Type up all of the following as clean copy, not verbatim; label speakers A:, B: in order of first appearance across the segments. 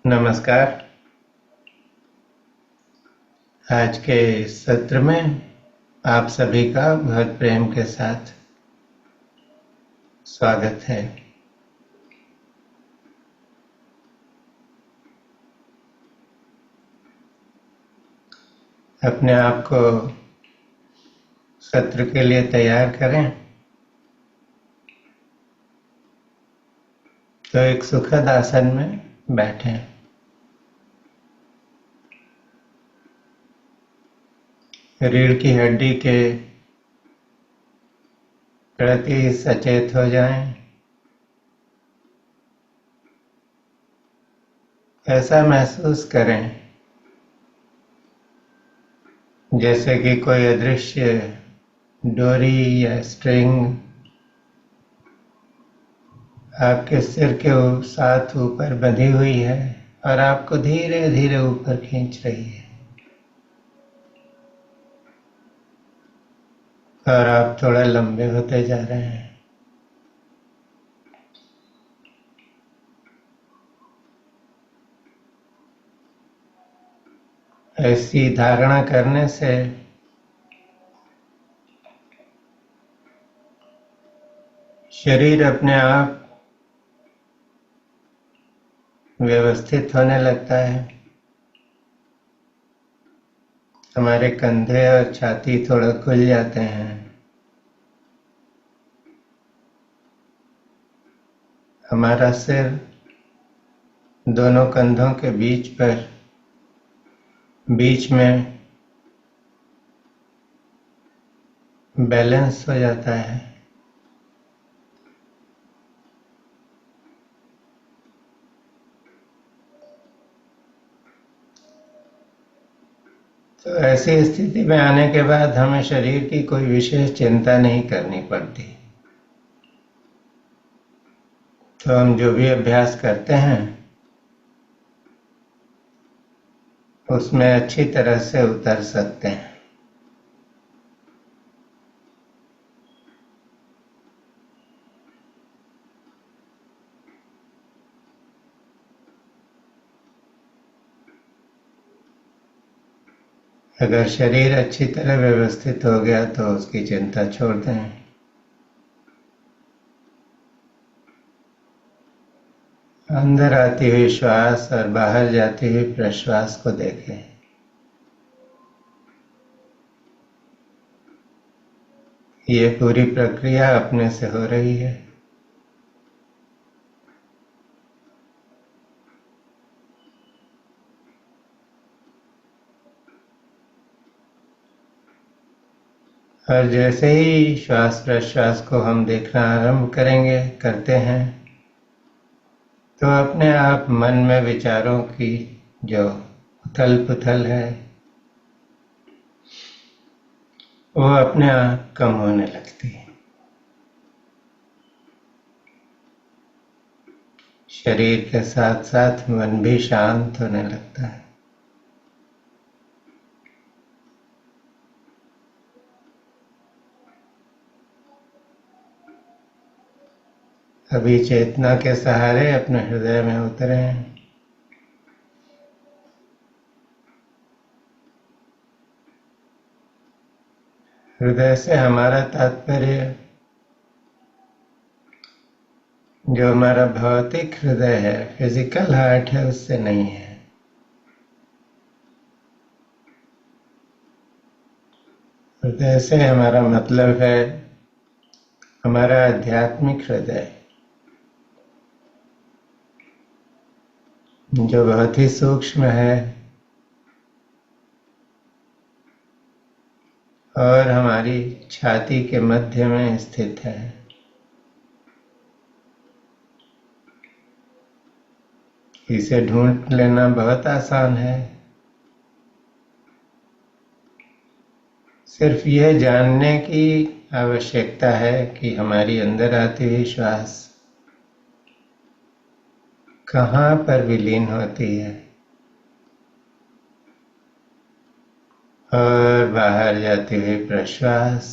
A: नमस्कार। आज के इस सत्र में आप सभी का बहुत प्रेम के साथ स्वागत है। अपने आप को सत्र के लिए तैयार करें तो एक सुखद आसन में बैठें। रीढ़ की हड्डी के प्रति सचेत हो जाएं। ऐसा महसूस करें जैसे कि कोई अदृश्य डोरी या स्ट्रिंग आपके सिर के साथ ऊपर बंधी हुई है और आपको धीरे धीरे ऊपर खींच रही है, और आप थोड़ा लंबे होते जा रहे हैं। ऐसी धारणा करने से शरीर अपने आप व्यवस्थित होने लगता है। हमारे कंधे और छाती थोड़ा खुल जाते हैं। हमारा सिर दोनों कंधों के बीच में बैलेंस हो जाता है। तो ऐसी स्थिति में आने के बाद हमें शरीर की कोई विशेष चिंता नहीं करनी पड़ती। तो हम जो भी अभ्यास करते हैं उसमें अच्छी तरह से उतर सकते हैं। अगर शरीर अच्छी तरह व्यवस्थित हो गया तो उसकी चिंता छोड़ दें। अंदर आती हुई श्वास और बाहर जाती हुई प्रश्वास को देखें। ये पूरी प्रक्रिया अपने से हो रही है। और जैसे ही श्वास प्रश्वास को हम देखना आरंभ करते हैं, तो अपने आप मन में विचारों की जो उथल पुथल है वो अपने आप कम होने लगती है। शरीर के साथ साथ मन भी शांत होने लगता है। अभी चेतना के सहारे अपने हृदय में उतरे। हृदय से हमारा तात्पर्य जो हमारा भौतिक हृदय है, फिजिकल हार्ट है, उससे नहीं है। हृदय से हमारा मतलब है हमारा आध्यात्मिक हृदय, जो बहुत ही सूक्ष्म है और हमारी छाती के मध्य में स्थित है। इसे ढूंढ लेना बहुत आसान है। सिर्फ यह जानने की आवश्यकता है कि हमारी अंदर आती हुई श्वास कहाँ पर विलीन होती है और बाहर जाती हुई प्रश्वास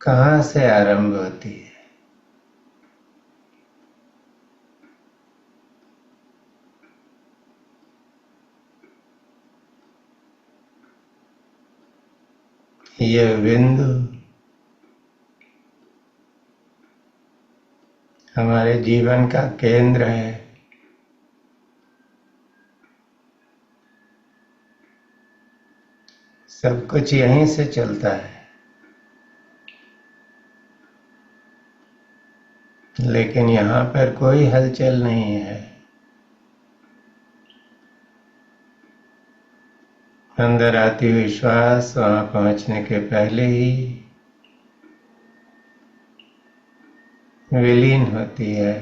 A: कहाँ से आरंभ होती है। ये बिंदु हमारे जीवन का केंद्र है। सब कुछ यहीं से चलता है, लेकिन यहाँ पर कोई हलचल नहीं है। अंदर आती हुई श्वास वहां पहुंचने के पहले ही विलीन होती है,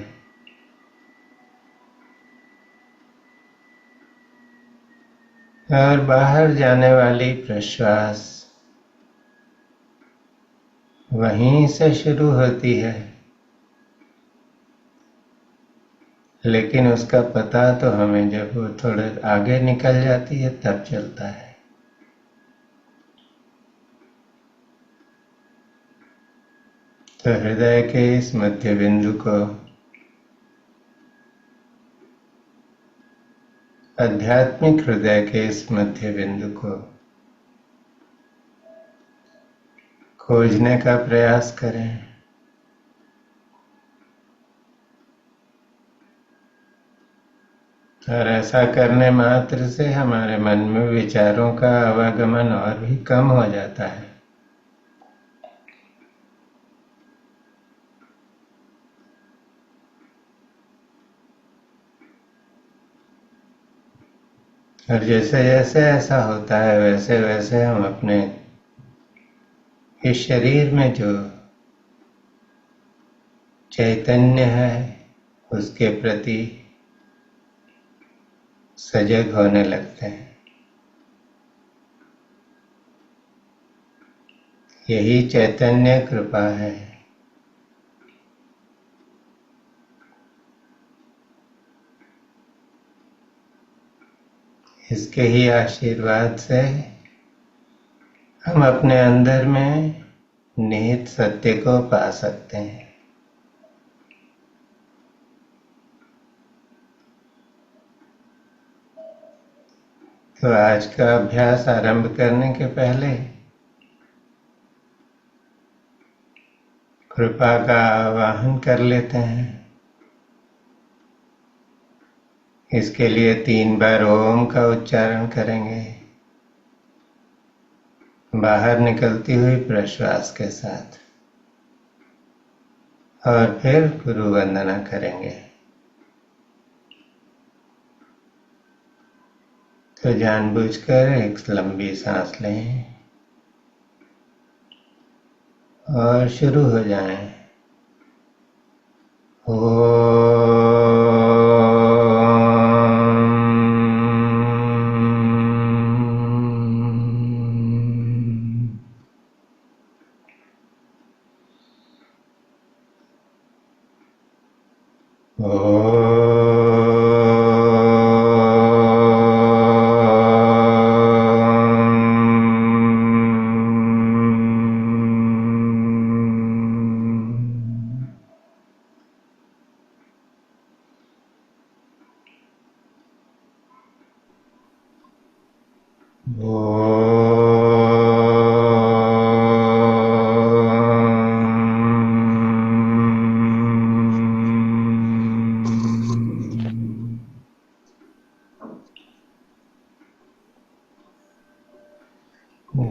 A: और बाहर जाने वाली प्रश्वास वहीं से शुरू होती है, लेकिन उसका पता तो हमें जब वो थोड़े आगे निकल जाती है तब चलता है। तो हृदय के इस मध्य बिंदु को आध्यात्मिक हृदय के इस मध्य बिंदु को खोजने का प्रयास करें। और ऐसा करने मात्र से हमारे मन में विचारों का आवागमन और भी कम हो जाता है। और जैसे जैसे ऐसा होता है वैसे वैसे हम अपने इस शरीर में जो चैतन्य है उसके प्रति सजग होने लगते हैं। यही चैतन्य कृपा है। इसके ही आशीर्वाद से हम अपने अंदर में निहित सत्य को पा सकते हैं। तो आज का अभ्यास आरंभ करने के पहले कृपा का आवाहन कर लेते हैं। इसके लिए 3 बार ओम का उच्चारण करेंगे, बाहर निकलती हुई प्रश्वास के साथ, और फिर गुरु वंदना करेंगे। तो जानबूझकर एक लंबी सांस लें और शुरू हो जाएं।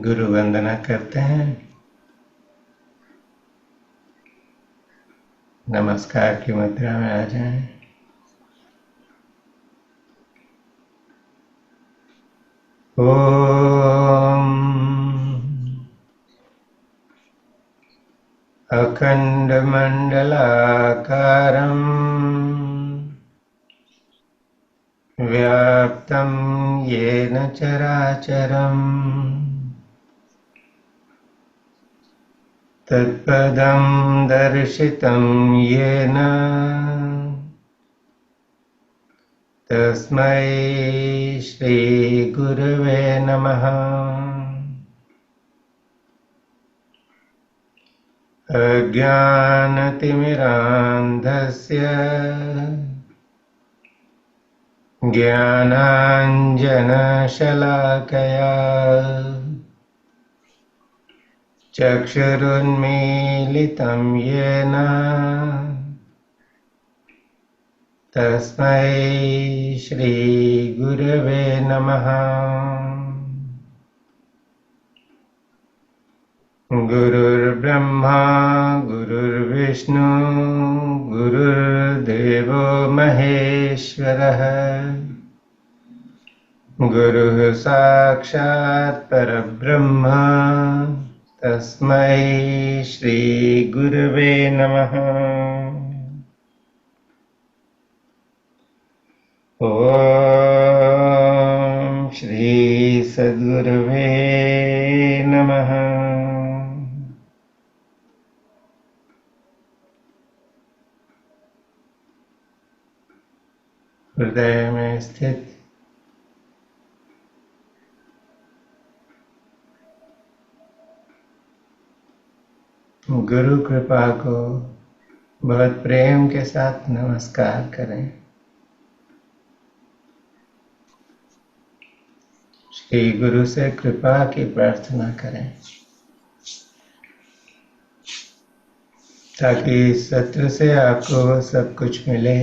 A: गुरु वंदना करते हैं। नमस्कार की मुद्रा में आ जाएं। ओम अखंडमंडलाकारं व्याप्तं येन चराचरम् तत्पदं दर्शितं येन तस्मै श्रीगुरवे नमः। अज्ञानतिमिरान्धस्य ज्ञानाञ्जनशलाकया चक्षुरुन्मीलितं येन तस्मै श्रीगुरवे नमः। गुरुर्ब्रह्मा गुरुर्विष्णु गुरुर्देवो महेश्वरः गुरुः साक्षात् परब्रह्म तस्मै श्रीगुरवे नमः। ॐ श्री सद्गुरुवे नमः। हृदय में स्थित गुरु कृपा को बहुत प्रेम के साथ नमस्कार करें। श्री गुरु से कृपा की प्रार्थना करें ताकि इस सत्र से आपको सब कुछ मिले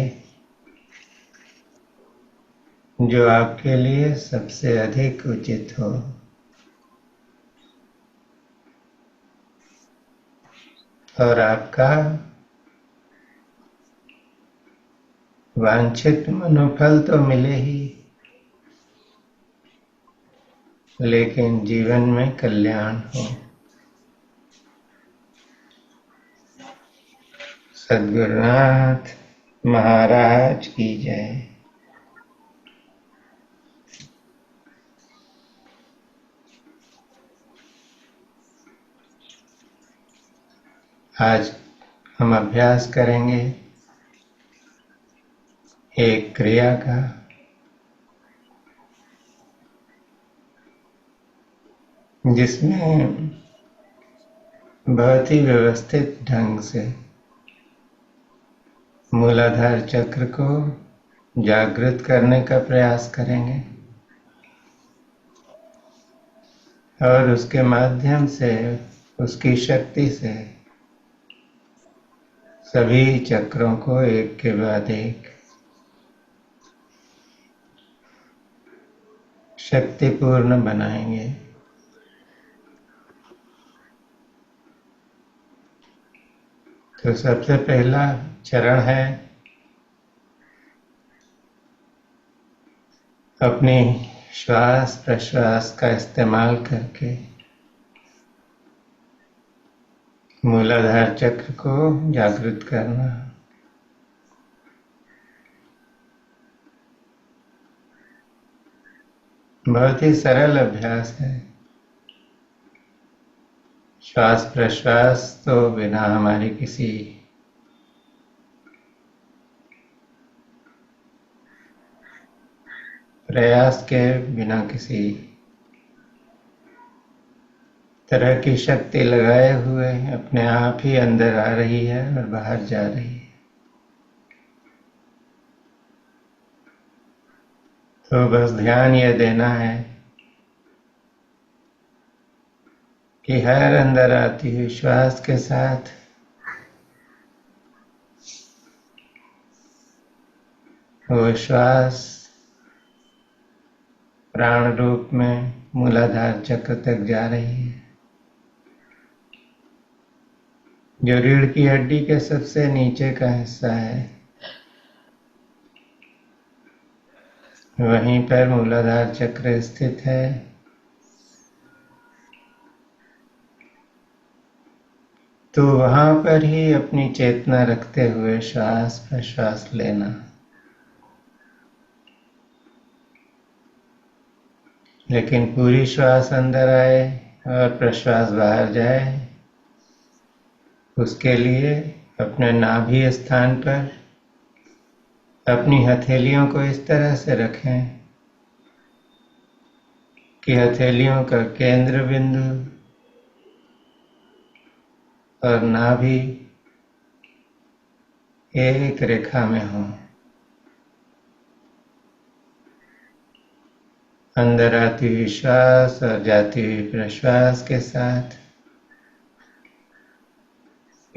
A: जो आपके लिए सबसे अधिक उचित हो। और आपका वांछित मनोफल तो मिले ही, लेकिन जीवन में कल्याण हो। सद्गुरुनाथ महाराज की जय। आज हम अभ्यास करेंगे एक क्रिया का जिसमें बहुत ही व्यवस्थित ढंग से मूलाधार चक्र को जागृत करने का प्रयास करेंगे और उसके माध्यम से, उसकी शक्ति से सभी चक्रों को एक के बाद एक शक्तिपूर्ण बनाएंगे। तो सबसे पहला चरण है अपनी श्वास प्रश्वास का इस्तेमाल करके मूलाधार चक्र को जागृत करना। बहुत ही सरल अभ्यास है। श्वास प्रश्वास तो बिना हमारी किसी प्रयास के, बिना किसी तरह की शक्ति लगाए हुए अपने आप ही अंदर आ रही है और बाहर जा रही है। तो बस ध्यान यह देना है कि हर अंदर आती हुई श्वास के साथ वो श्वास प्राण रूप में मूलाधार चक्र तक जा रही है, जो रीढ़ की हड्डी के सबसे नीचे का हिस्सा है। वहीं पर मूलाधार चक्र स्थित है। तो वहां पर ही अपनी चेतना रखते हुए श्वास प्रश्वास लेना। लेकिन पूरी श्वास अंदर आए और प्रश्वास बाहर जाए, उसके लिए अपने नाभि स्थान पर अपनी हथेलियों को इस तरह से रखें कि हथेलियों का केंद्र बिंदु और नाभि एक रेखा में हो। अंदर आती हुई श्वास और जाती हुई प्रश्वास के साथ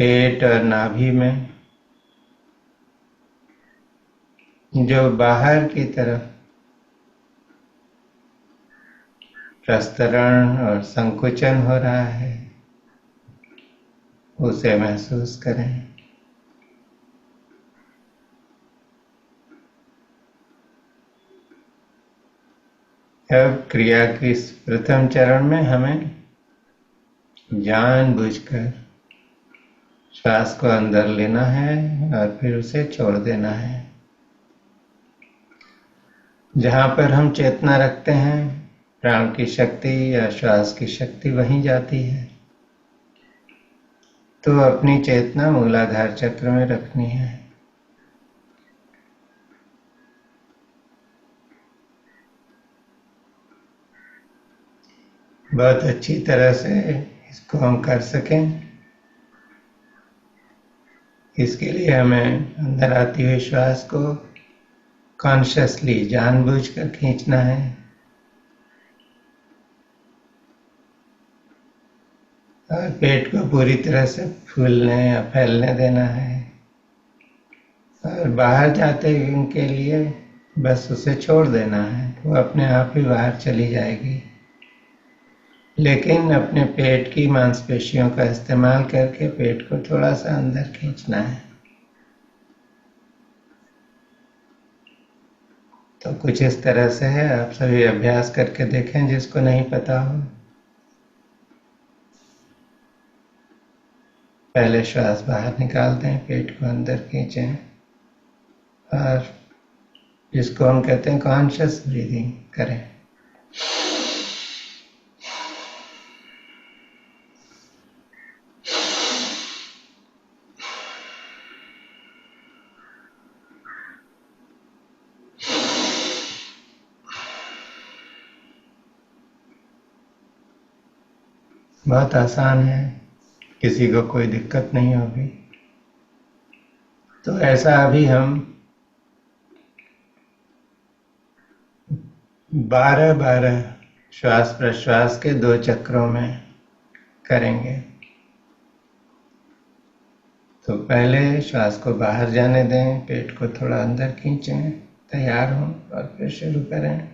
A: पेट और नाभि में जो बाहर की तरफ प्रस्तरण और संकुचन हो रहा है उसे महसूस करें। अब क्रिया के इस प्रथम चरण में हमें जानबूझकर श्वास को अंदर लेना है और फिर उसे छोड़ देना है। जहाँ पर हम चेतना रखते हैं प्राण की शक्ति या श्वास की शक्ति वहीं जाती है, तो अपनी चेतना मूलाधार चक्र में रखनी है। बहुत अच्छी तरह से इसको हम कर सकें, इसके लिए हमें अंदर आती हुई श्वास को कॉन्शियसली जानबूझकर खींचना है और पेट को पूरी तरह से फूलने या फैलने देना है और बाहर जाते उनके लिए बस उसे छोड़ देना है, वो अपने आप ही बाहर चली जाएगी। लेकिन अपने पेट की मांसपेशियों का इस्तेमाल करके पेट को थोड़ा सा अंदर खींचना है। तो कुछ इस तरह से है, आप सभी अभ्यास करके देखें जिसको नहीं पता हो। पहले श्वास बाहर निकाल दें, पेट को अंदर खींचें और जिसको हम कहते हैं कॉन्शियस ब्रीदिंग करें। बहुत आसान है, किसी को कोई दिक्कत नहीं होगी। तो ऐसा अभी हम 12-12 श्वास प्रश्वास के 2 चक्रों में करेंगे। तो पहले श्वास को बाहर जाने दें, पेट को थोड़ा अंदर खींचें, तैयार हों और फिर शुरू करें।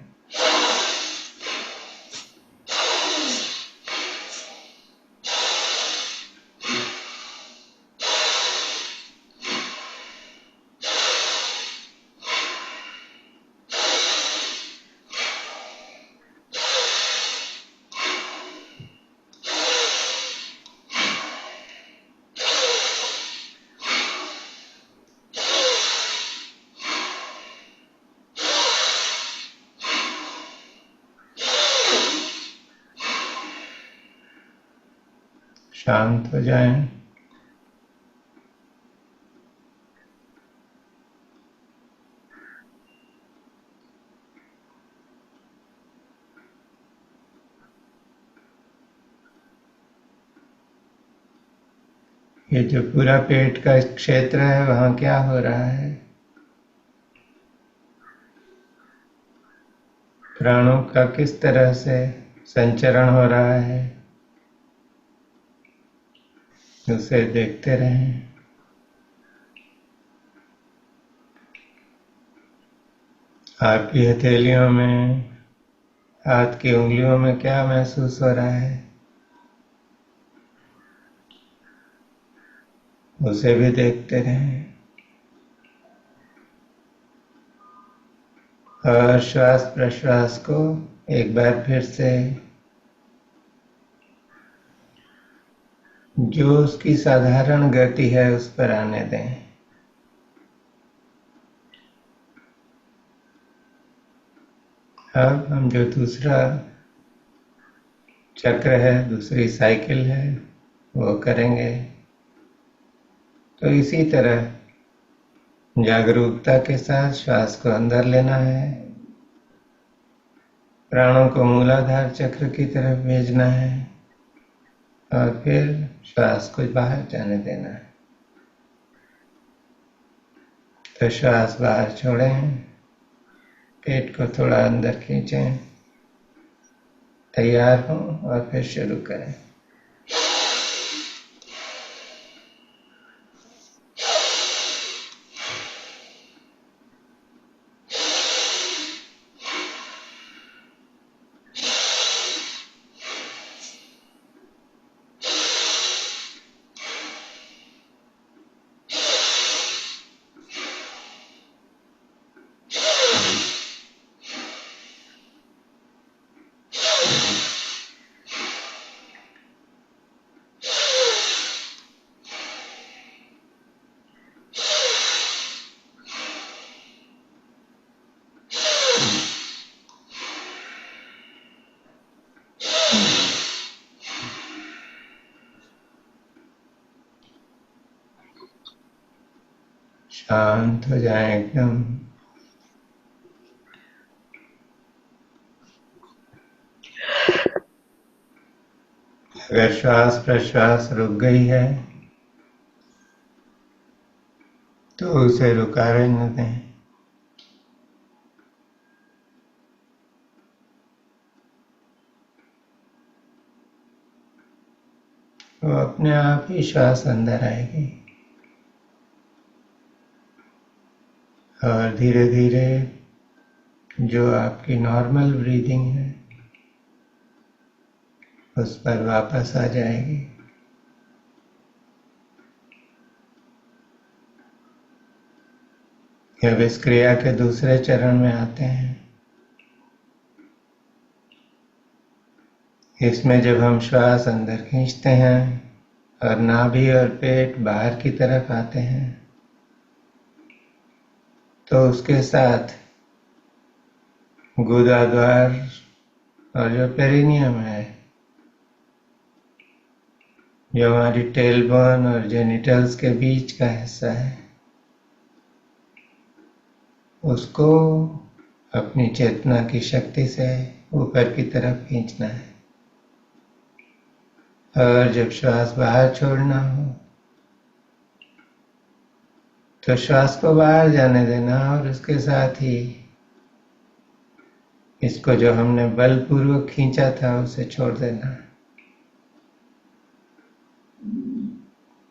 A: शांत हो जाएं। ये जो पूरा पेट का क्षेत्र है वहाँ क्या हो रहा है, प्राणों का किस तरह से संचरण हो रहा है, उसे देखते रहें। आपकी हथेलियों में, हाथ की उंगलियों में क्या महसूस हो रहा है, उसे भी देखते रहें। और श्वास प्रश्वास को एक बार फिर से जो उसकी साधारण गति है उस पर आने दें। अब हम जो दूसरा चक्र है, दूसरी साइकिल है, वो करेंगे। तो इसी तरह जागरूकता के साथ श्वास को अंदर लेना है, प्राणों को मूलाधार चक्र की तरफ भेजना है और फिर श्वास को बाहर जाने देना है। तो श्वास बाहर छोड़ें, पेट को थोड़ा अंदर खींचें, तैयार हों और फिर शुरू करें। शांत हो जाएं एकदम। अगर श्वास प्रश्वास रुक गई है तो उसे रुका रहने दें। वो अपने आप ही श्वास अंदर आएगी और धीरे धीरे जो आपकी नॉर्मल ब्रीदिंग है उस पर वापस आ जाएगी। अब इस क्रिया के दूसरे चरण में आते हैं। इसमें जब हम श्वास अंदर खींचते हैं और नाभि और पेट बाहर की तरफ आते हैं तो उसके साथ गुदाद्वार और जो पेरिनियम है, जो हमारी टेलबोन और जेनिटल्स के बीच का हिस्सा है, उसको अपनी चेतना की शक्ति से ऊपर की तरफ खींचना है। और जब श्वास बाहर छोड़ना हो तो श्वास को बाहर जाने देना और उसके साथ ही इसको जो हमने बलपूर्वक खींचा था उसे छोड़ देना।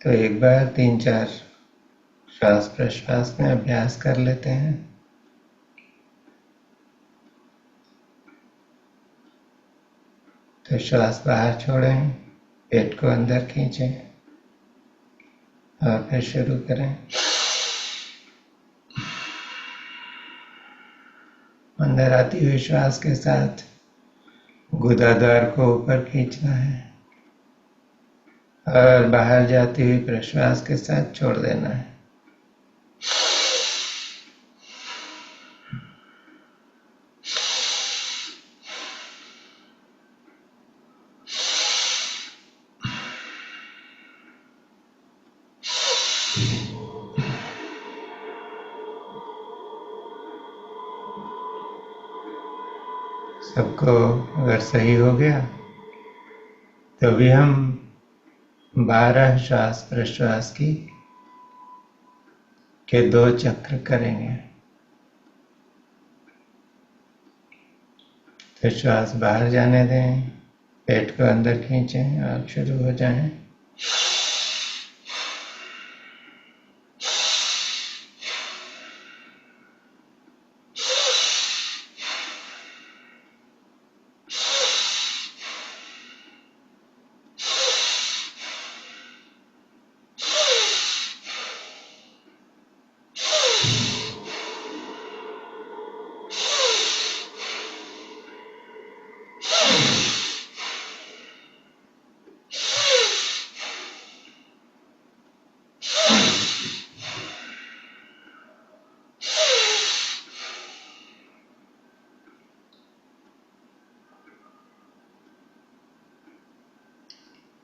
A: तो एक बार 3-4 श्वास प्रश्वास में अभ्यास कर लेते हैं। तो श्वास बाहर छोड़ें, पेट को अंदर खींचें और फिर शुरू करें। अंदर आती हुई श्वास के साथ गुदाद्वार को ऊपर खींचना है और बाहर जाती हुई प्रश्वास के साथ छोड़ देना है। सबको अगर सही हो गया तो भी हम 12 श्वास प्रश्वास के 2 चक्र करेंगे। तो श्वास बाहर जाने दें, पेट को अंदर खींचें और शुरू हो जाएं।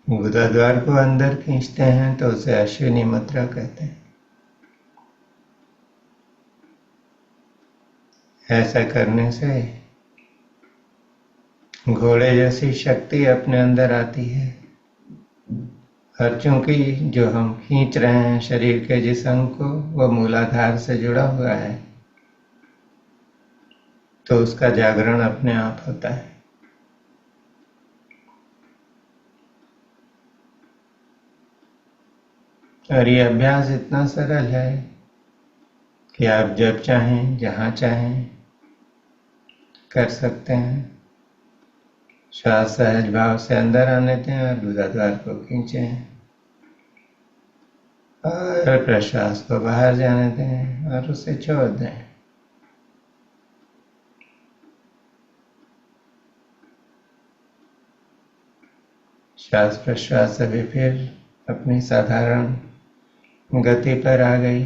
A: गुदाद्वार को अंदर खींचते हैं तो उसे अश्विनी मुद्रा कहते हैं। ऐसा करने से घोड़े जैसी शक्ति अपने अंदर आती है और चूंकि जो हम खींच रहे हैं शरीर के जिस अंग को वो मूलाधार से जुड़ा हुआ है तो उसका जागरण अपने आप होता है। और ये अभ्यास इतना सरल है कि आप जब चाहें जहाँ चाहें कर सकते हैं। श्वास सहज भाव से अंदर आने दें और गुदाद्वार को खींचें और प्रश्वास को बाहर जाने दें और उसे छोड़ दें। श्वास प्रश्वास अभी फिर अपनी साधारण गति पर आ गई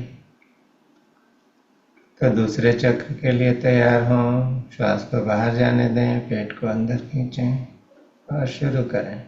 A: तो दूसरे चक्र के लिए तैयार हों। श्वास को बाहर जाने दें, पेट को अंदर खींचें और शुरू करें।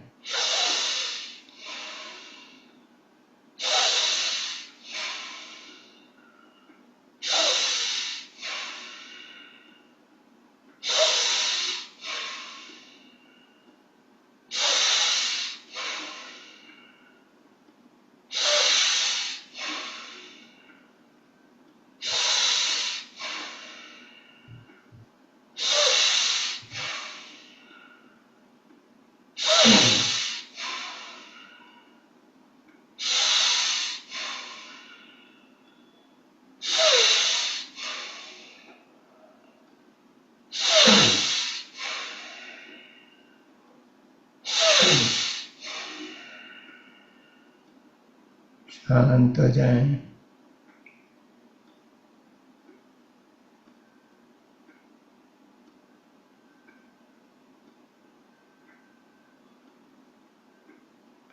A: शांत हो जाएं।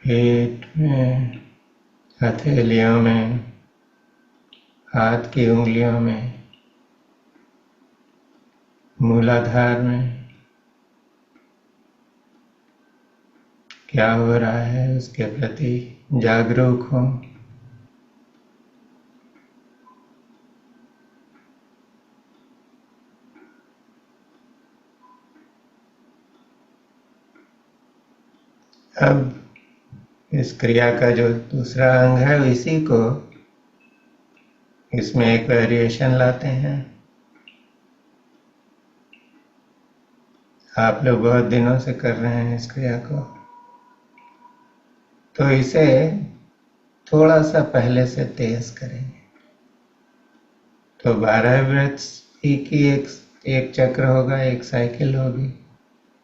A: पेट में, हथेलियों में, हाथ की उंगलियों में, मूलाधार में क्या हो रहा है उसके प्रति जागरूक हो। अब इस क्रिया का जो दूसरा अंग है इसी को इसमें एक वेरिएशन लाते हैं। आप लोग बहुत दिनों से कर रहे हैं इस क्रिया को, तो इसे थोड़ा सा पहले से तेज करेंगे। तो 12 ब्रेथ्स की एक चक्र होगा, एक साइकिल होगी,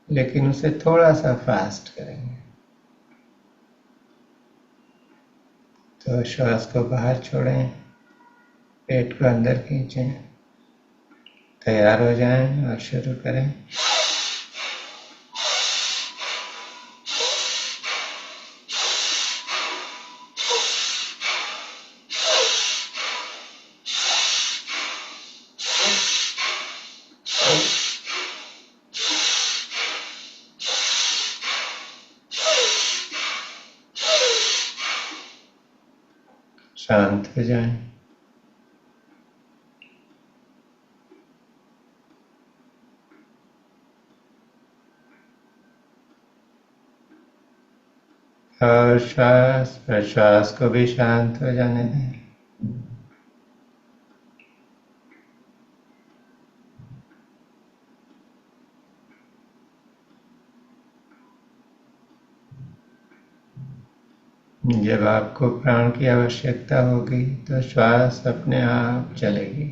A: लेकिन उसे थोड़ा सा फास्ट करेंगे। तो श्वास को बाहर छोड़ें, पेट को अंदर खींचें, तैयार हो जाएं और शुरू करें। शांत हो जाएं। और श्वास प्रश्वास को भी शांत हो जाने दें। जब आपको प्राण की आवश्यकता होगी तो श्वास अपने आप चलेगी।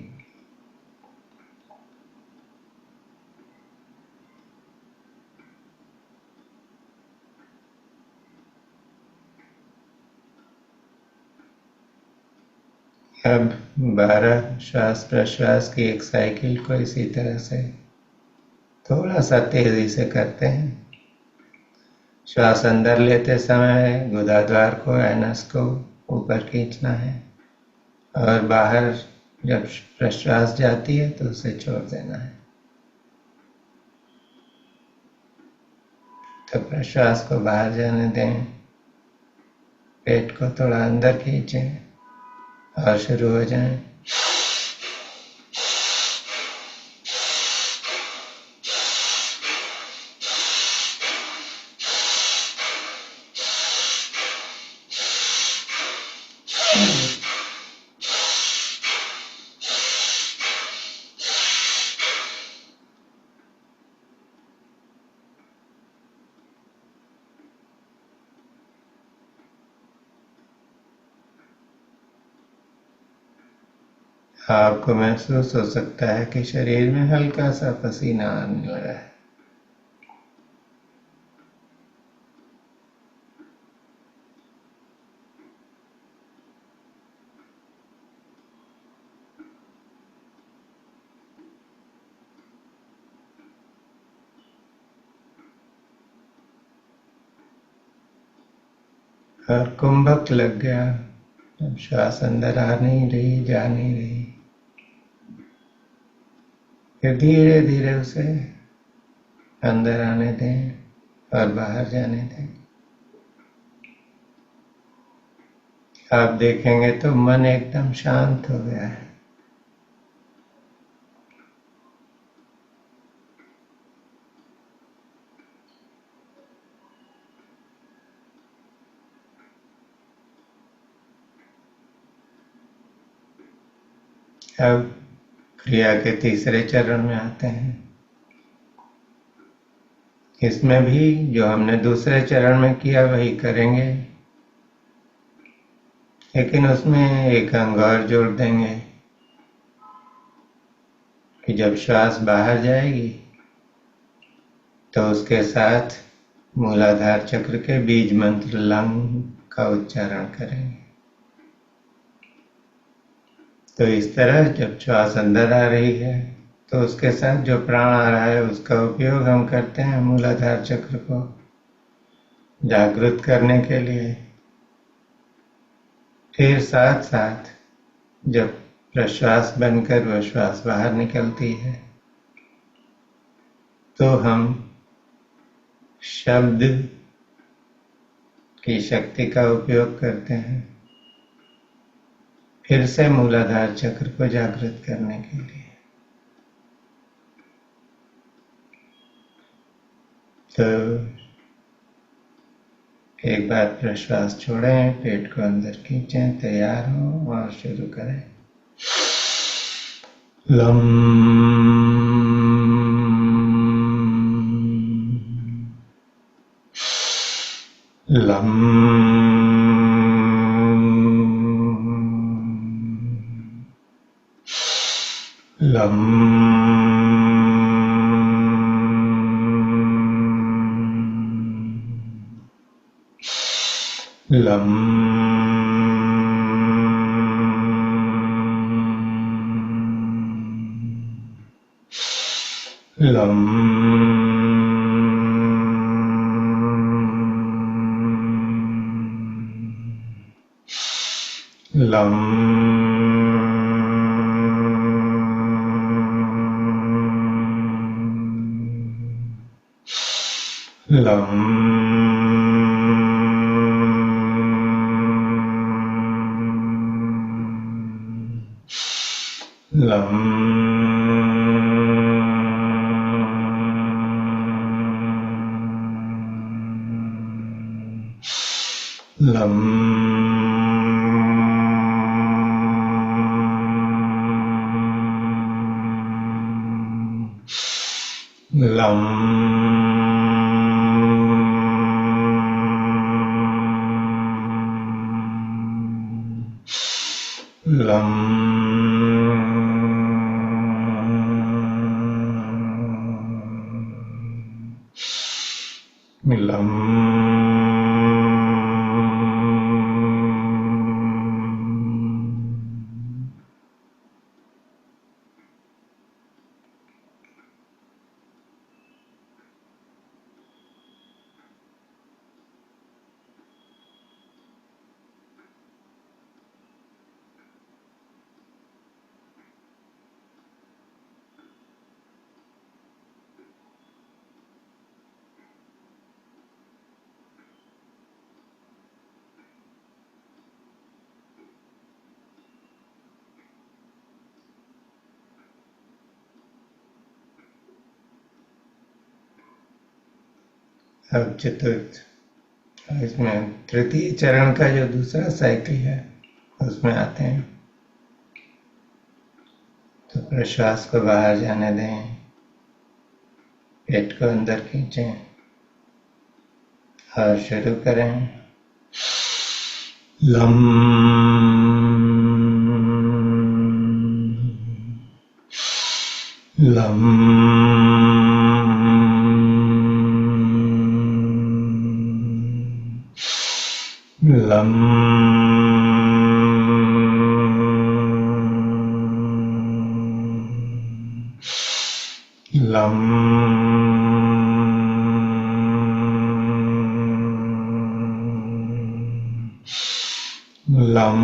A: अब 12 श्वास प्रश्वास की एक साइकिल को इसी तरह से थोड़ा सा तेजी से करते हैं। श्वास अंदर लेते समय गुदाद्वार को, एनस को ऊपर खींचना है, और बाहर जब प्रश्वास जाती है तो उसे छोड़ देना है। तो प्रश्वास को बाहर जाने दें, पेट को थोड़ा अंदर खींचें और शुरू हो जाएं। आपको महसूस हो सकता है कि शरीर में हल्का सा पसीना आने लगा है। और कुंभक लग गया, जब श्वास अंदर आ नहीं रही, जा नहीं रही, फिर धीरे धीरे उसे अंदर आने दें और बाहर जाने दें। आप देखेंगे तो मन एकदम शांत हो गया है। अब क्रिया के तीसरे चरण में आते हैं। इसमें भी जो हमने दूसरे चरण में किया वही करेंगे, लेकिन उसमें एक अंग और जोड़ देंगे कि जब श्वास बाहर जाएगी तो उसके साथ मूलाधार चक्र के बीज मंत्र लंग का उच्चारण करेंगे। तो इस तरह जब श्वास अंदर आ रही है तो उसके साथ जो प्राण आ रहा है उसका उपयोग हम करते हैं मूलाधार चक्र को जागृत करने के लिए। फिर साथ साथ जब प्रश्वास बनकर वह श्वास बाहर निकलती है तो हम शब्द की शक्ति का उपयोग करते हैं फिर से मूलाधार चक्र को जागृत करने के लिए। तो एक बार प्रश्वास छोड़ें, पेट को अंदर खींचें, तैयार हो और शुरू करें। Lump lump lump lump lump lump lump lump lump lump lump अब चतुर्थ, इसमें तृतीय चरण का जो दूसरा साइकिल है उसमें आते हैं। तो प्रश्वास को बाहर जाने दें, पेट को अंदर खींचें और शुरू करें। Lump lump lump lump lump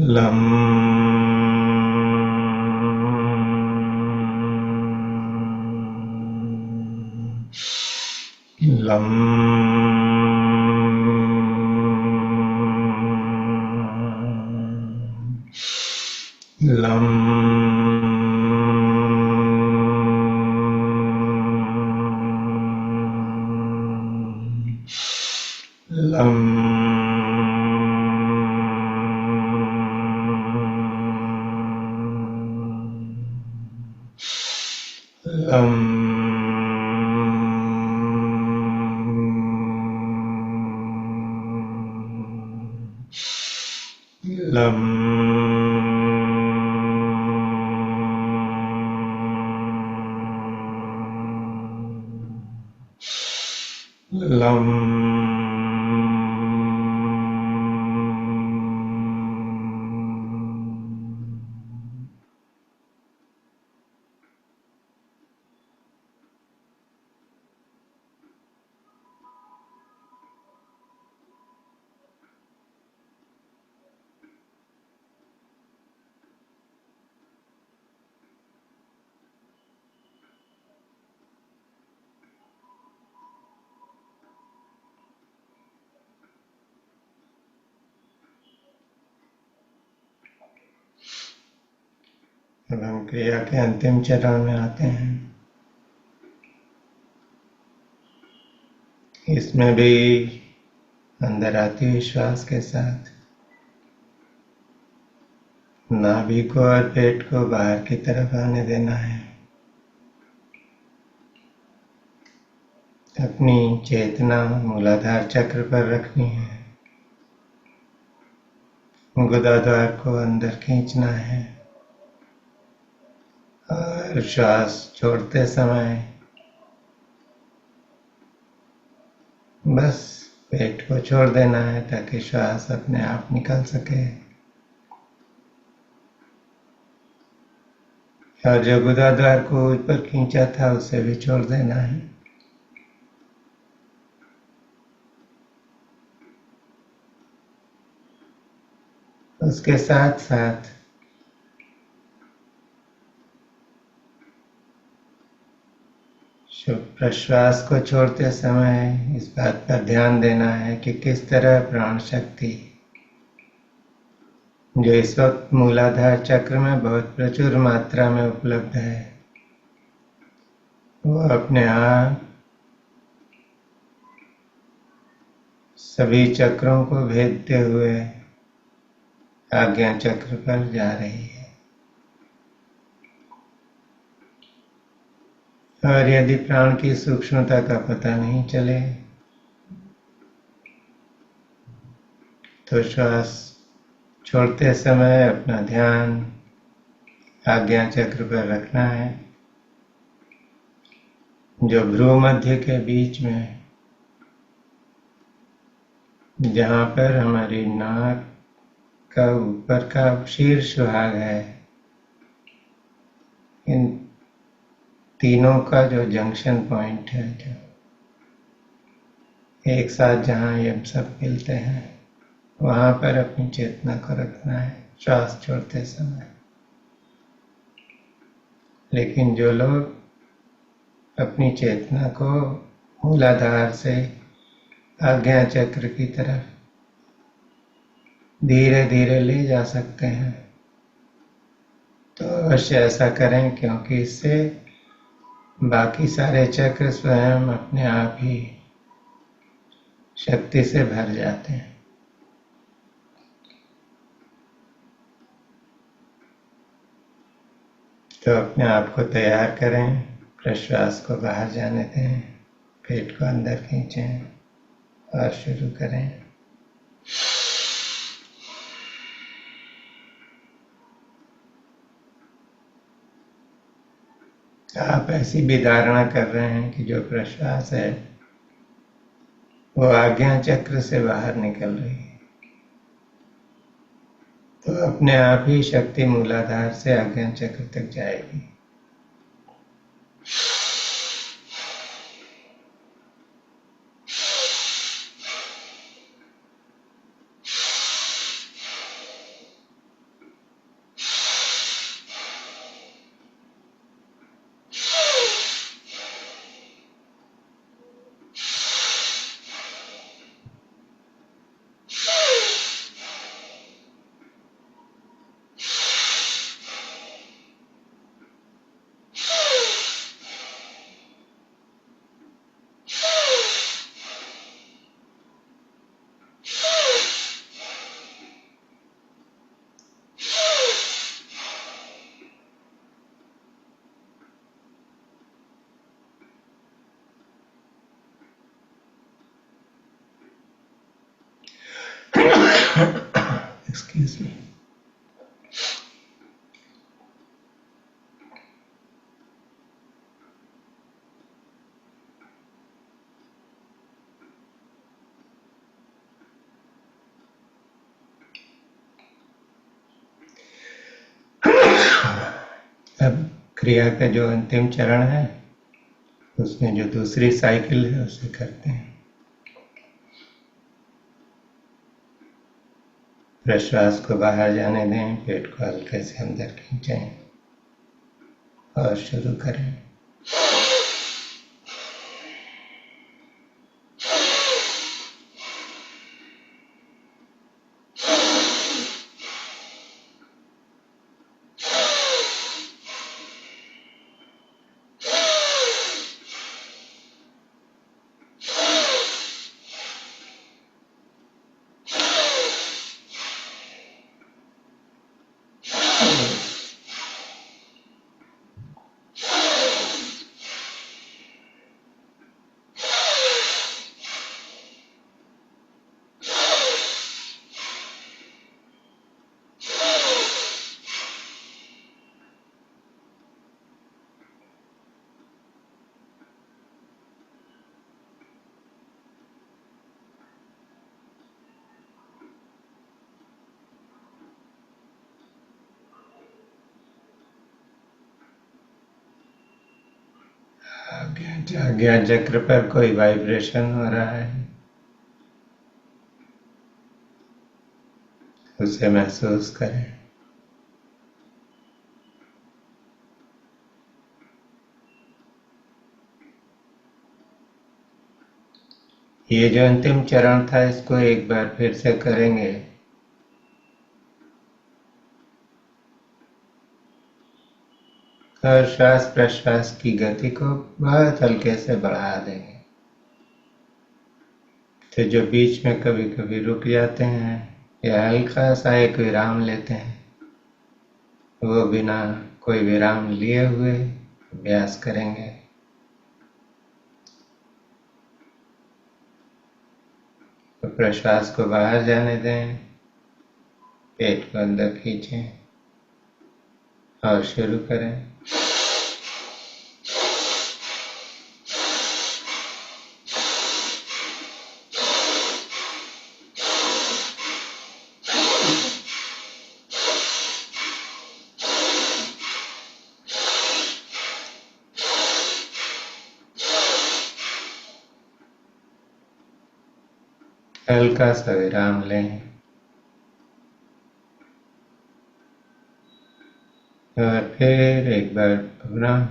A: lump lump lump lump lump lump lump अब हम क्रिया के अंतिम चरण में आते हैं। इसमें भी अंदर आती हुई श्वास के साथ नाभि को और पेट को बाहर की तरफ आने देना है। अपनी चेतना मूलाधार चक्र पर रखनी है। गुदाद्वार को अंदर खींचना है और श्वास छोड़ते समय बस पेट को छोड़ देना है ताकि श्वास अपने आप निकल सके। और जो गुदाद्वार को ऊपर खींचा था उसे भी छोड़ देना है। उसके साथ साथ प्रश्वास को छोड़ते समय इस बात पर ध्यान देना है कि किस तरह प्राण शक्ति जो इस वक्त मूलाधार चक्र में बहुत प्रचुर मात्रा में उपलब्ध है वो अपने आप सभी चक्रों को भेदते हुए आज्ञा चक्र पर जा रही है। और यदि प्राण की सूक्ष्मता का पता नहीं चले तो श्वास छोड़ते समय अपना ध्यान आज्ञा चक्र पर रखना है, जो भ्रू मध्य के बीच में, जहाँ पर हमारी नाक का ऊपर का शीर्ष भाग है। इन तीनों का जो जंक्शन पॉइंट है, जो एक साथ जहाँ ये सब मिलते हैं, वहाँ पर अपनी चेतना को रखना है श्वास छोड़ते समय। लेकिन जो लोग अपनी चेतना को मूलाधार से आज्ञा चक्र की तरफ धीरे धीरे ले जा सकते हैं तो अवश्य ऐसा करें, क्योंकि इससे बाकी सारे चक्र स्वयं अपने आप ही शक्ति से भर जाते हैं। तो अपने आप को तैयार करें, प्रश्वास को बाहर जाने दें, पेट को अंदर खींचें और शुरू करें। आप ऐसी भी धारणा कर रहे हैं कि जो प्रश्वास है वो आज्ञा चक्र से बाहर निकल रही है, तो अपने आप ही शक्ति मूलाधार से आज्ञा चक्र तक जाएगी। Excuse me. क्रिया का जो अंतिम चरण है उसमें जो दूसरी साइकिल है उसे करते हैं। प्रश्वास को बाहर जाने दें, पेट को हल्के से अंदर खींचें और शुरू करें। आज्ञा चक्र पर कोई वाइब्रेशन हो रहा है, उसे महसूस करें। ये जो अंतिम चरण था इसको एक बार फिर से करेंगे। और श्वास प्रश्वास की गति को बहुत हल्के से बढ़ा देंगे। तो जो बीच में कभी कभी रुक जाते हैं या हल्का सा एक विराम लेते हैं, वो बिना कोई विराम लिए हुए अभ्यास करेंगे। तो प्रश्वास को बाहर जाने दें, पेट को अंदर खींचें और शुरू करें। हल्का सा विराम लें और फिर एक बार पुनः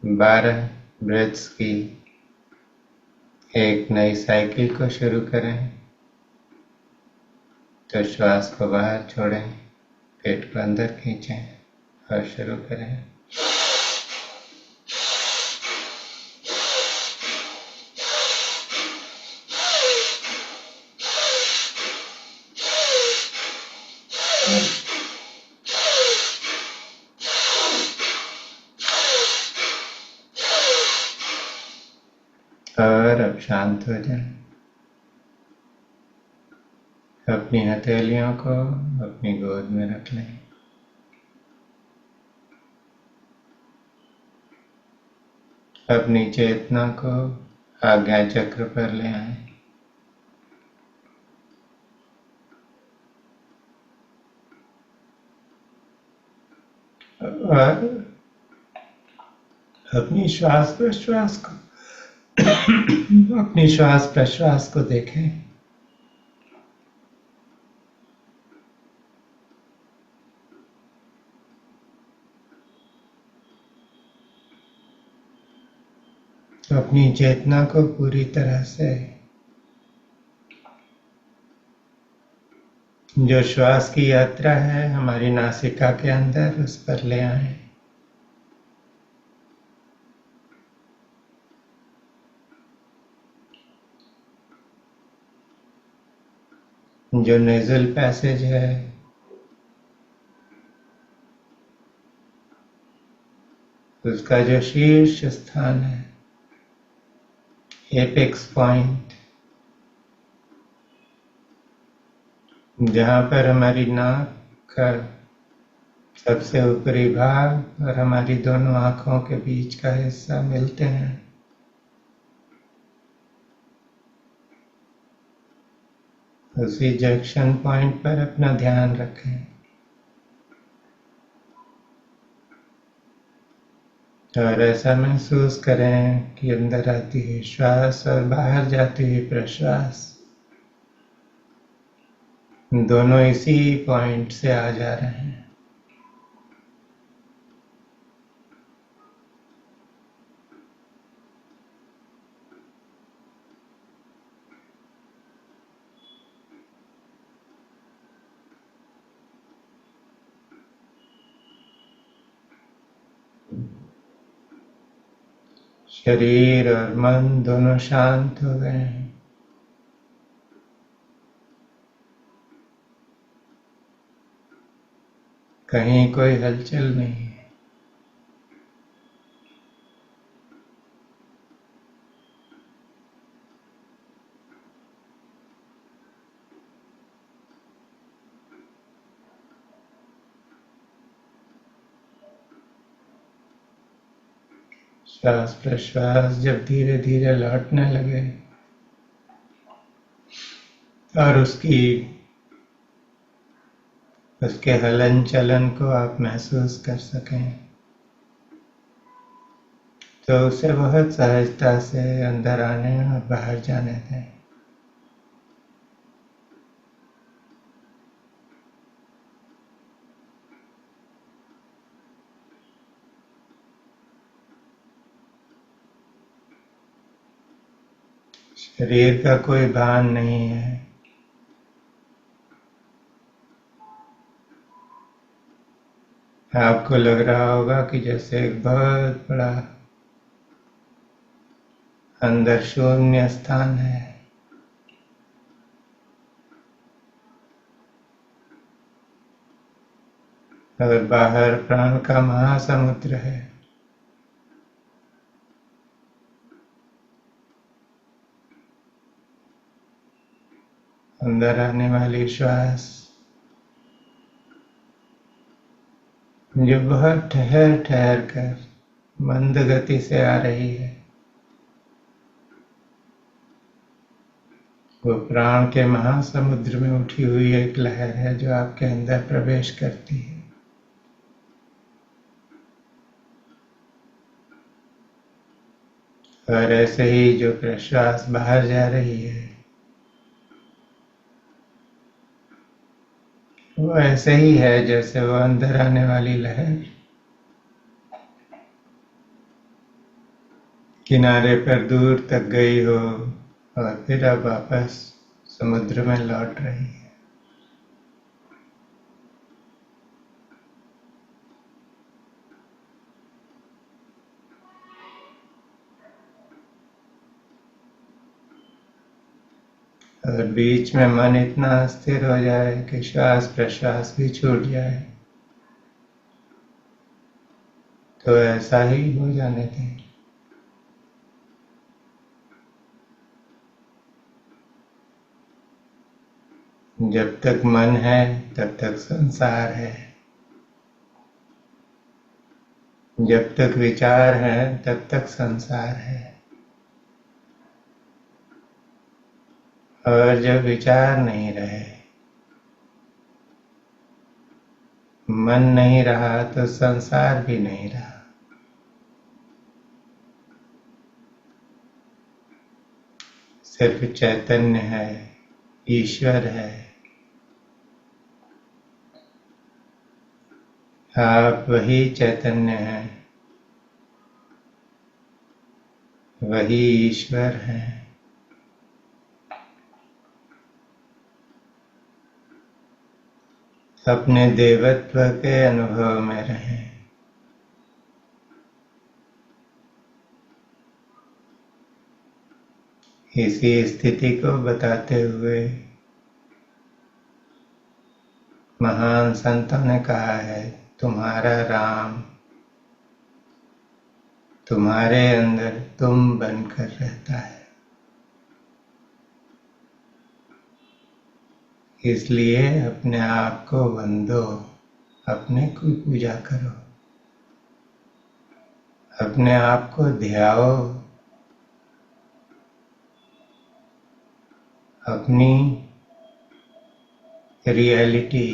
A: 12 ब्रेथ्स की एक नई साइकिल को शुरू करें। तो श्वास को बाहर छोड़ें, पेट को अंदर खींचें और शुरू करें। और अब शांत हो जाएं। अपनी हथेलियों को अपनी गोद में रख लें। अपनी चेतना को आज्ञा चक्र पर ले आएं। और अपनी श्वास प्रश्वास को देखें। अपनी चेतना को पूरी तरह से जो श्वास की यात्रा है हमारी नासिका के अंदर, उस पर ले आएं। जो नेजल पैसेज है उसका जो शीर्ष स्थान है, एपेक्स पॉइंट, जहाँ पर हमारी नाक का सबसे ऊपरी भाग और हमारी दोनों आंखों के बीच का हिस्सा मिलते हैं, उसी जंक्शन पॉइंट पर अपना ध्यान रखें। और ऐसा महसूस करें कि अंदर आती है श्वास और बाहर जाती हुई प्रश्वास, दोनों इसी पॉइंट से आ जा रहे हैं। शरीर और मन दोनों शांत हो गए हैं। कहीं कोई हलचल नहीं है। श्वास प्रश्वास जब धीरे धीरे लौटने लगे और उसके हलन चलन को आप महसूस कर सकें, तो उसे बहुत सहजता से अंदर आने और बाहर जाने दें। शरीर का कोई भान नहीं है। आपको लग रहा होगा कि जैसे एक बहुत बड़ा अंदर शून्य स्थान है, और बाहर प्राण का महासमुद्र है। अंदर आने वाली श्वास जो बहुत ठहर ठहर कर मंद गति से आ रही है, वो प्राण के महासमुद्र में उठी हुई एक लहर है जो आपके अंदर प्रवेश करती है। और ऐसे ही जो प्रश्वास बाहर जा रही है, वो ऐसे ही है जैसे वो अंदर आने वाली लहर किनारे पर दूर तक गई हो और फिर अब वापस समुद्र में लौट रही है। और बीच में मन इतना अस्थिर हो जाए कि श्वास प्रश्वास भी छूट जाए, तो ऐसा ही हो जाने दें। जब तक मन है तब तक संसार है, जब तक विचार है तब तक संसार है, और जब विचार नहीं रहे, मन नहीं रहा, तो संसार भी नहीं रहा। सिर्फ चैतन्य है, ईश्वर है। आप वही चैतन्य हैं, वही ईश्वर हैं। अपने देवत्व के अनुभव में रहें। इसी स्थिति को बताते हुए महान संतों ने कहा है, तुम्हारा राम तुम्हारे अंदर तुम बनकर रहता है। इसलिए अपने आप को वंदो, अपने को पूजा करो, अपने आप को ध्याओ, अपनी रियलिटी,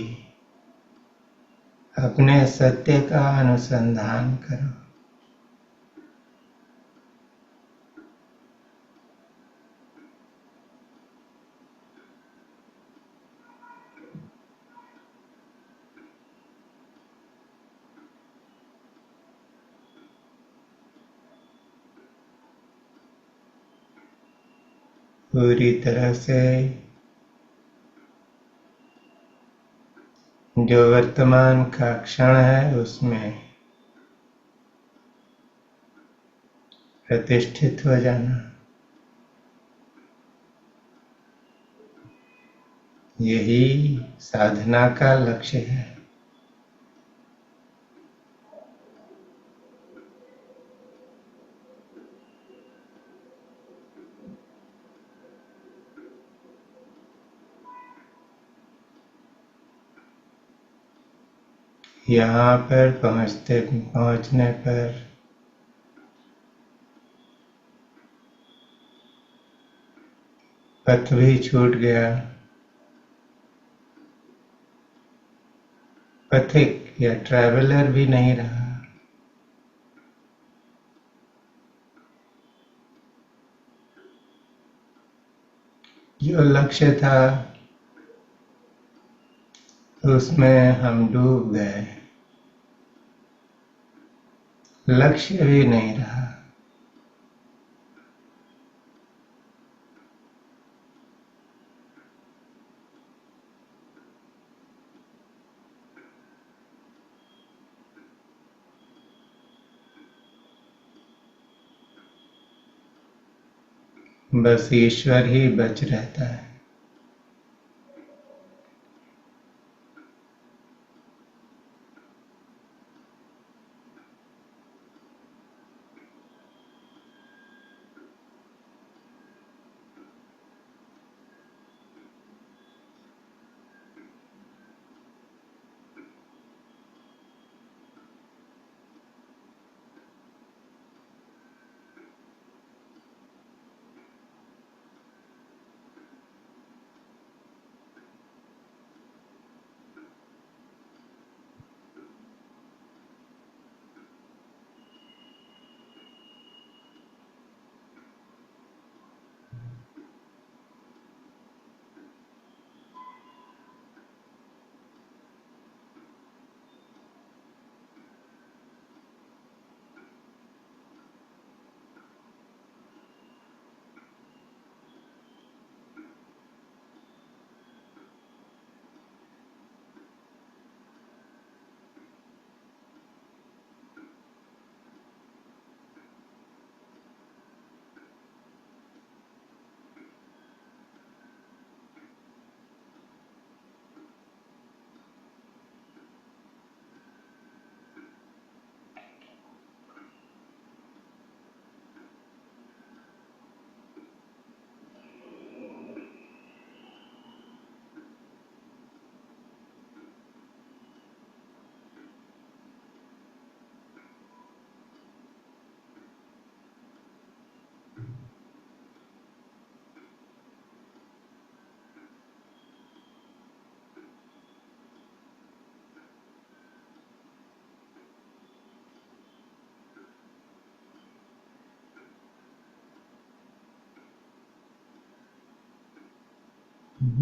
A: अपने सत्य का अनुसंधान करो। पूरी तरह से जो वर्तमान का क्षण है उसमें प्रतिष्ठित हो जाना, यही साधना का लक्ष्य है। यहाँ पर पहुँचने पर पथ भी छूट गया, पथिक या ट्रैवलर भी नहीं रहा। जो लक्ष्य था उसमें हम डूब गए, लक्ष्य भी नहीं रहा। बस ईश्वर ही बच रहता है।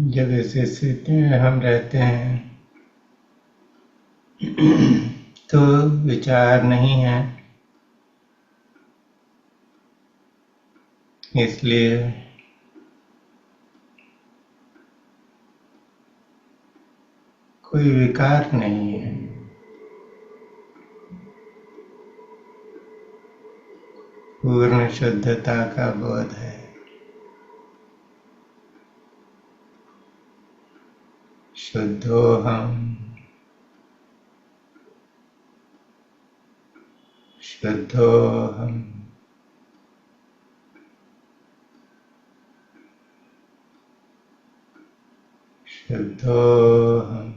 A: जब इस स्थिति में हम रहते हैं तो विचार नहीं है, इसलिए कोई विकार नहीं है। पूर्ण शुद्धता का बोध है। शुद्धोहम, शुद्धोहम, शुद्धोहम।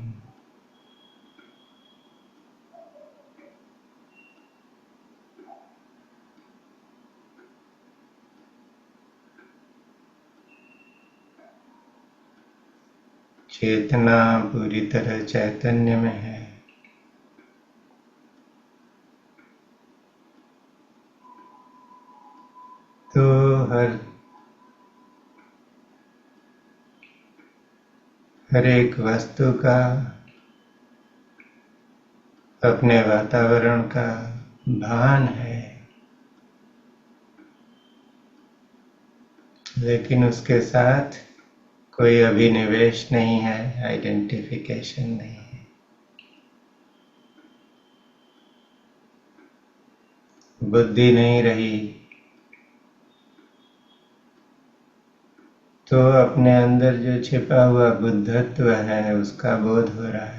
A: चेतना पूरी तरह चैतन्य में है, तो हर एक वस्तु का अपने वातावरण का भान है। लेकिन उसके साथ कोई अभिनिवेश नहीं है, आइडेंटिफिकेशन नहीं है। बुद्धि नहीं रही तो अपने अंदर जो छिपा हुआ बुद्धत्व है उसका बोध हो रहा है।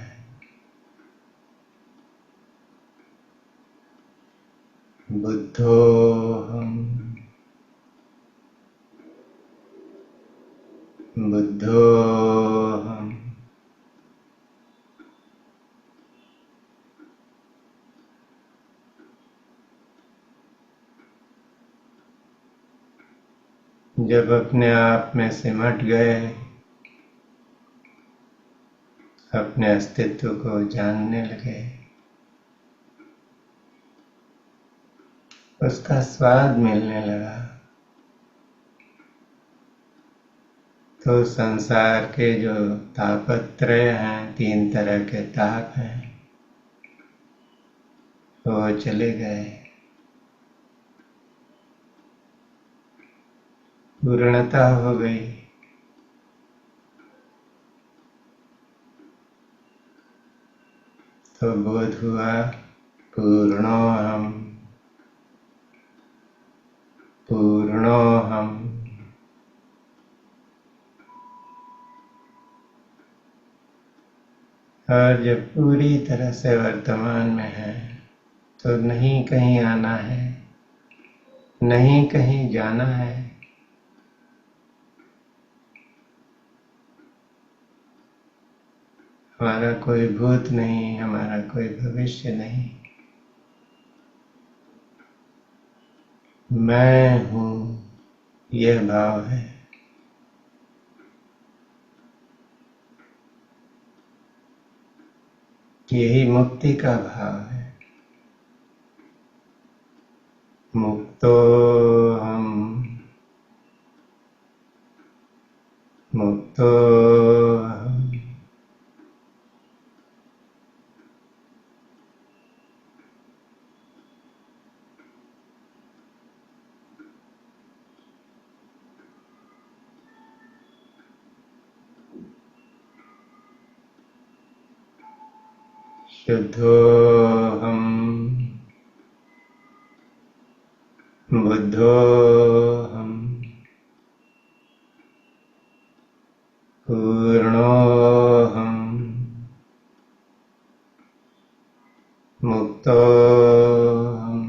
A: बुद्धोहम, बुद्धोहम। जब अपने आप में सिमट गए, अपने अस्तित्व को जानने लगे, उसका स्वाद मिलने लगा, तो संसार के जो तापत्रय हैं, 3 तरह के ताप हैं, वो चले गए। पूर्णता हो गई। तो बोध हुआ पूर्णोहम, पूर्णोहम। और जब पूरी तरह से वर्तमान में है तो नहीं कहीं आना है, नहीं कहीं जाना है। हमारा कोई भूत नहीं, हमारा कोई भविष्य नहीं। मैं हूँ, यह भाव है। यही मुक्ति का भाव है। मुक्तो हम, मुक्तो हम। शुद्धो हम, बुद्धो हम, पूर्णो हम, मुक्तो हम,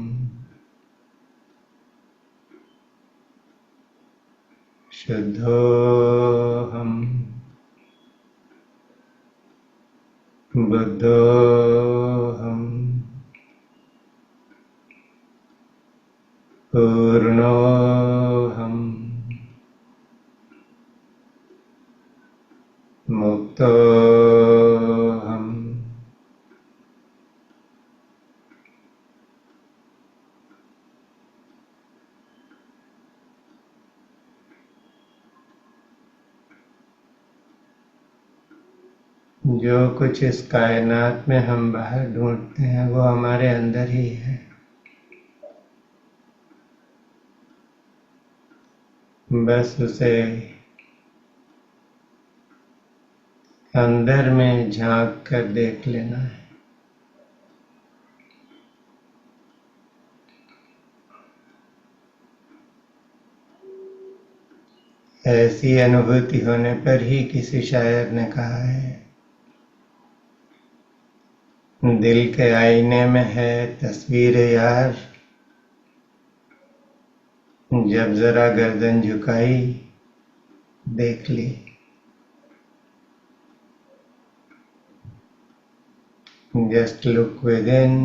A: शुद्धो हम, बुद्धो हम, पूर्णो हम, मुक्तो हम। जो कुछ इस कायनात में हम बाहर ढूंढते हैं वो हमारे अंदर ही है। बस उसे अंदर में झांक कर देख लेना है। ऐसी अनुभूति होने पर ही किसी शायर ने कहा है, दिल के आईने में है तस्वीर यार, जब जरा गर्दन झुकाई देख ली। Just look within.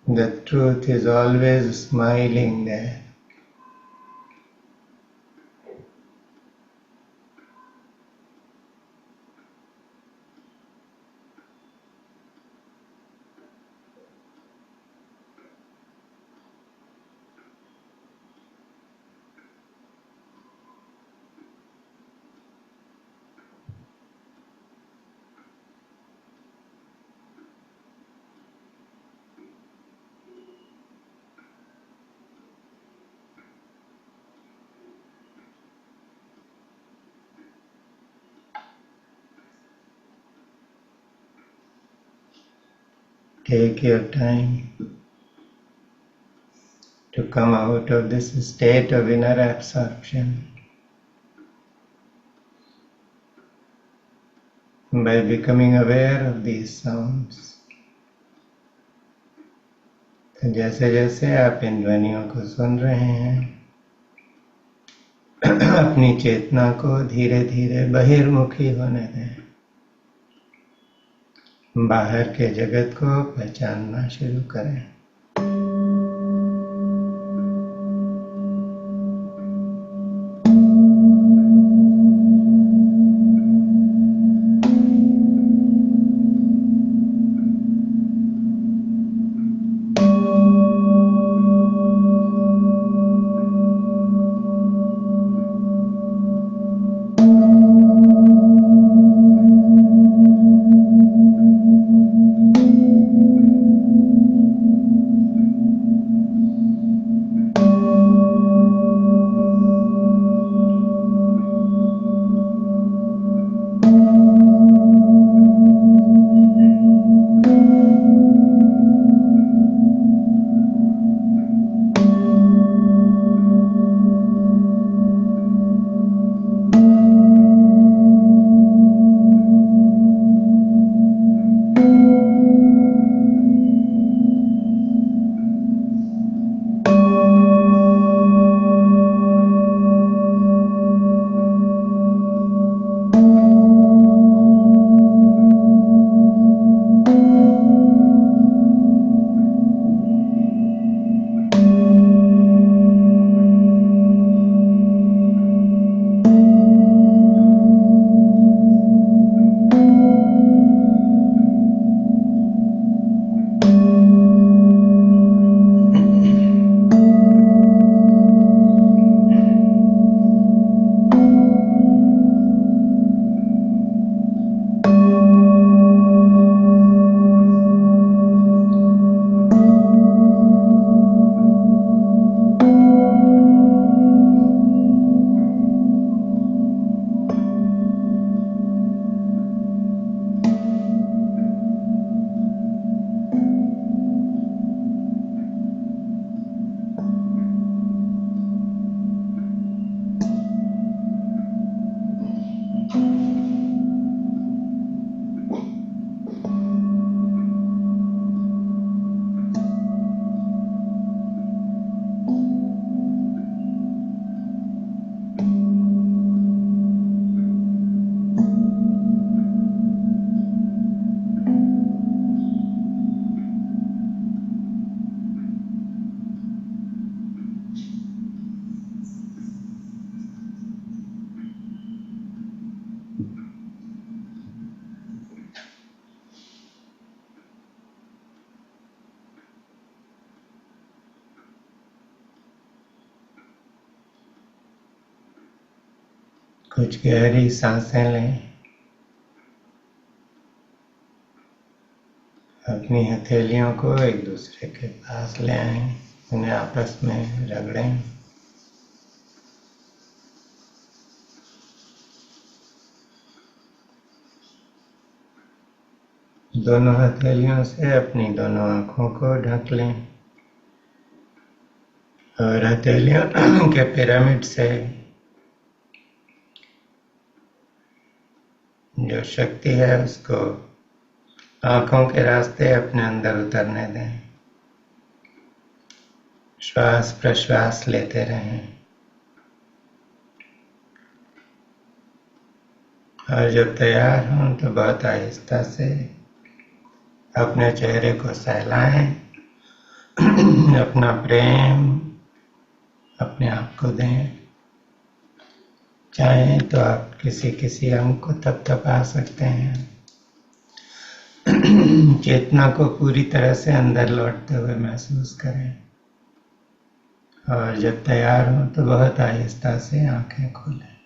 A: The truth is always smiling there. Take your time to come out of this state of inner absorption by becoming aware of these sounds. तो जैसे जैसे आप इन ध्वनियों को सुन रहे हैं, अपनी चेतना को धीरे धीरे बहिर्मुखी होने दें। बाहर के जगत को पहचानना शुरू करें। कुछ गहरी सांसें लें। अपनी हथेलियों को एक दूसरे के पास ले आएं, उन्हें आपस में रगड़ें। दोनों हथेलियों से अपनी दोनों आंखों को ढक लें और हथेलियों के पिरामिड से जो शक्ति है उसको आंखों के रास्ते अपने अंदर उतरने दें। श्वास प्रश्वास लेते रहें और जब तैयार हों तो बहुत आहिस्ता से अपने चेहरे को सहलाएं। अपना प्रेम अपने आप को दें। चाहें तो आप किसी किसी अंग को थपथपा सकते हैं। चेतना को पूरी तरह से अंदर लौटते हुए महसूस करें और जब तैयार हो तो बहुत आहिस्ता से आंखें खोलें।